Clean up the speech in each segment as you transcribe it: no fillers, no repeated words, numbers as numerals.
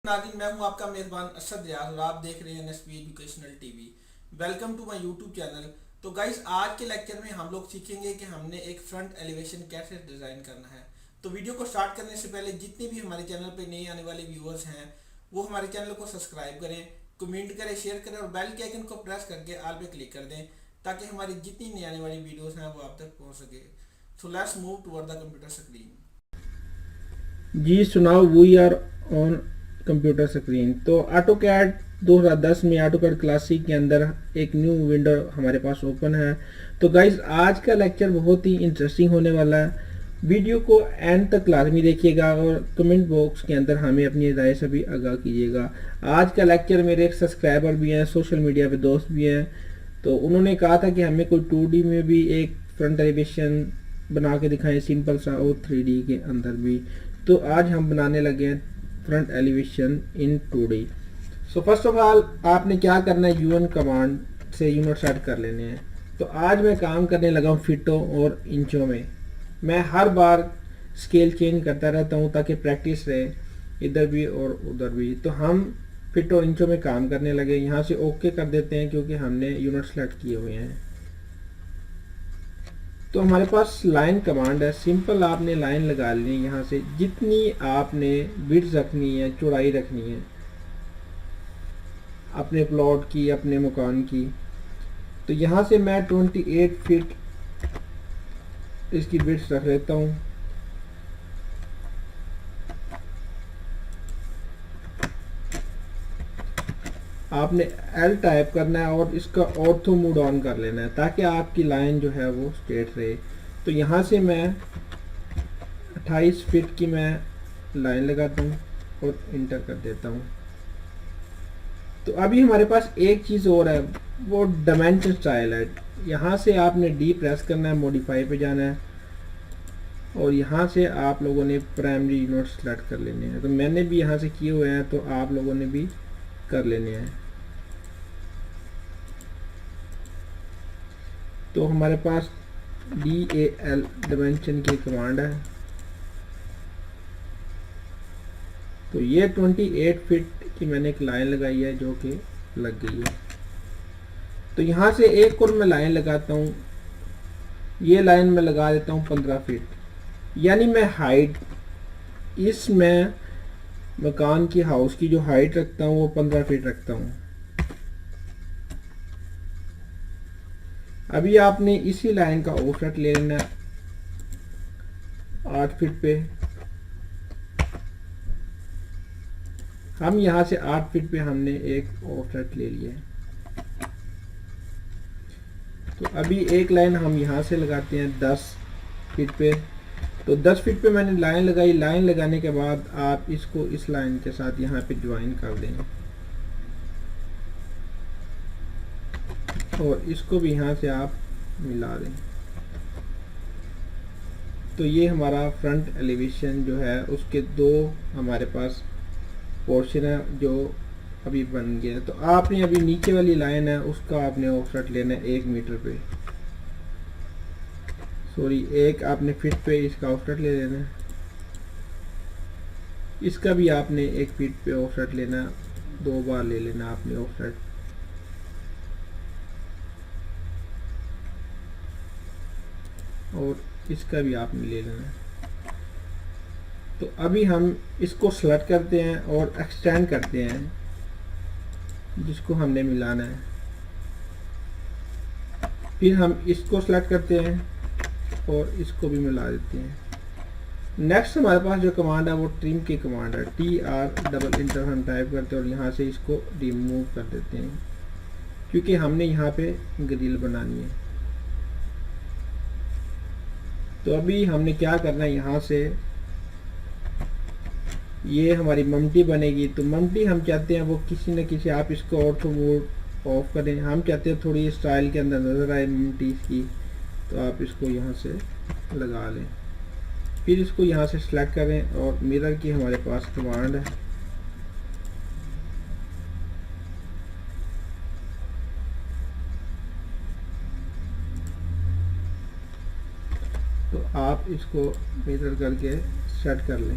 नाज़रीन, मैं हूं आपका मेज़बान असद रियाज और आप देख रहे हैं NSP educational TV. Welcome to my YouTube channel. तो गाइस, आज के लेक्चर में हम लोग सीखेंगे कि हमने एक फ्रंट एलिवेशन कैसे डिज़ाइन करना है। तो वीडियो को स्टार्ट करने से पहले जितने भी हमारे चैनल पे नए आने वाले व्यूअर्स हैं वो हमारे चैनल को सब्सक्राइब करें, कमेंट करें, शेयर करें और बेल के आइकन को प्रेस करके ऑल पे क्लिक कर दें ताकि हमारी जितनी नई आने वाली वीडियोज़ हैं वो आप तक पहुँच सके। So let's move toward the computer screen. जी सुनाओ, we are on computer screen. तो ऑटो कैड 2010 में ऑटो कैड क्लासिक के अंदर एक न्यू विंडो हमारे पास ओपन है। तो गाइज, आज का लेक्चर बहुत ही इंटरेस्टिंग होने वाला है। वीडियो को एंड तक लाजमी देखिएगा और कमेंट बॉक्स के अंदर हमें अपनी राय से भी आगाह कीजिएगा। आज का लेक्चर मेरे एक सब्सक्राइबर भी हैं, सोशल मीडिया पे दोस्त भी हैं, तो उन्होंने कहा था कि हमें कोई 2D में भी एक फ्रंट एलिवेशन बना के दिखाएं सिंपल सा, और 3D के अंदर भी। तो आज हम बनाने लगे हैं front elevation in 2D। So first of all आपने क्या करना है, UN कमांड से यूनिट सेट कर लेने हैं। तो आज मैं काम करने लगा हूँ फीटों और इंचों में। मैं हर बार स्केल चेंज करता रहता हूँ ताकि प्रैक्टिस रहे इधर भी और उधर भी। तो हम फीट और इंचों में काम करने लगे। यहाँ से ओके कर देते हैं क्योंकि हमने यूनिट सेलेक्ट किए हुए हैं। तो हमारे पास लाइन कमांड है, सिंपल आपने लाइन लगा ली है। यहाँ से जितनी आपने विड्थ रखनी है, चौड़ाई रखनी है अपने प्लॉट की, अपने मकान की। तो यहाँ से मैं 28 फीट इसकी विड्थ रख लेता हूँ। आपने L टाइप करना है और इसका ऑर्थो मूड ऑन कर लेना है ताकि आपकी लाइन जो है वो स्ट्रेट रहे। तो यहाँ से मैं 28 फीट की मैं लाइन लगाता हूँ और इंटर कर देता हूँ। तो अभी हमारे पास एक चीज़ और है, वो डायमेंशन स्टाइल है। यहाँ से आपने D प्रेस करना है, मॉडिफाई पे जाना है और यहाँ से आप लोगों ने प्राइमरी यूनिट सेलेक्ट कर लेने हैं। तो मैंने भी यहाँ से किए हुए हैं, तो आप लोगों ने भी कर लेने हैं। तो हमारे पास DAL डायमेंशन की कमांड है। तो ये 28 फीट की मैंने एक लाइन लगाई है जो कि लग गई है। तो यहाँ से एक और मैं लाइन लगाता हूँ, ये लाइन मैं लगा देता हूँ 15 फीट। यानी मैं हाइट इसमें मकान की, हाउस की जो हाइट रखता हूँ वो 15 फीट रखता हूँ। अभी आपने इसी लाइन का ऑफसेट ले लेना है 8 फीट पे। हम यहाँ से 8 फीट पे हमने एक ऑफसेट ले लिया है। तो अभी एक लाइन हम यहाँ से लगाते हैं 10 फीट पे। तो 10 फीट पे मैंने लाइन लगाई। लाइन लगाने के बाद आप इसको इस लाइन के साथ यहाँ पे ज्वाइन कर दें और इसको भी यहाँ से आप मिला दें। तो ये हमारा फ्रंट एलिवेशन जो है उसके दो हमारे पास पोर्शन है जो अभी बन गया। तो आपने अभी नीचे वाली लाइन है उसका आपने ऑफसेट लेना है 1 मीटर पे, सॉरी 1 आपने फीट पे इसका ऑफसेट ले लेना है। इसका भी आपने 1 फीट पे ऑफसेट लेना, 2 बार ले लेना आपने ऑफसेट। और इसका भी आपने ले लेना है। तो अभी हम इसको सेलेक्ट करते हैं और एक्सटेंड करते हैं जिसको हमने मिलाना है। फिर हम इसको सेलेक्ट करते हैं और इसको भी मिला देते हैं। नेक्स्ट हमारे पास जो कमांड है वो ट्रिम की कमांड है। TR डबल इंटर हम टाइप करते हैं और यहाँ से इसको रिमूव कर देते हैं क्योंकि हमने यहाँ पे ग्रिल बनानी है। तो अभी हमने क्या करना है, यहाँ से ये हमारी ममटी बनेगी। तो ममटी हम चाहते हैं वो किसी न किसी, आप इसको ऑर्थो मोड ऑफ करें। हम चाहते हैं थोड़ी स्टाइल के अंदर नज़र आए ममटी की, तो आप इसको यहाँ से लगा लें। फिर इसको यहाँ से सिलेक्ट करें और मिरर की हमारे पास कमांड है। तो आप इसको मिरर करके सेट कर लें।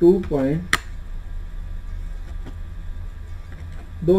2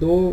2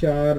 4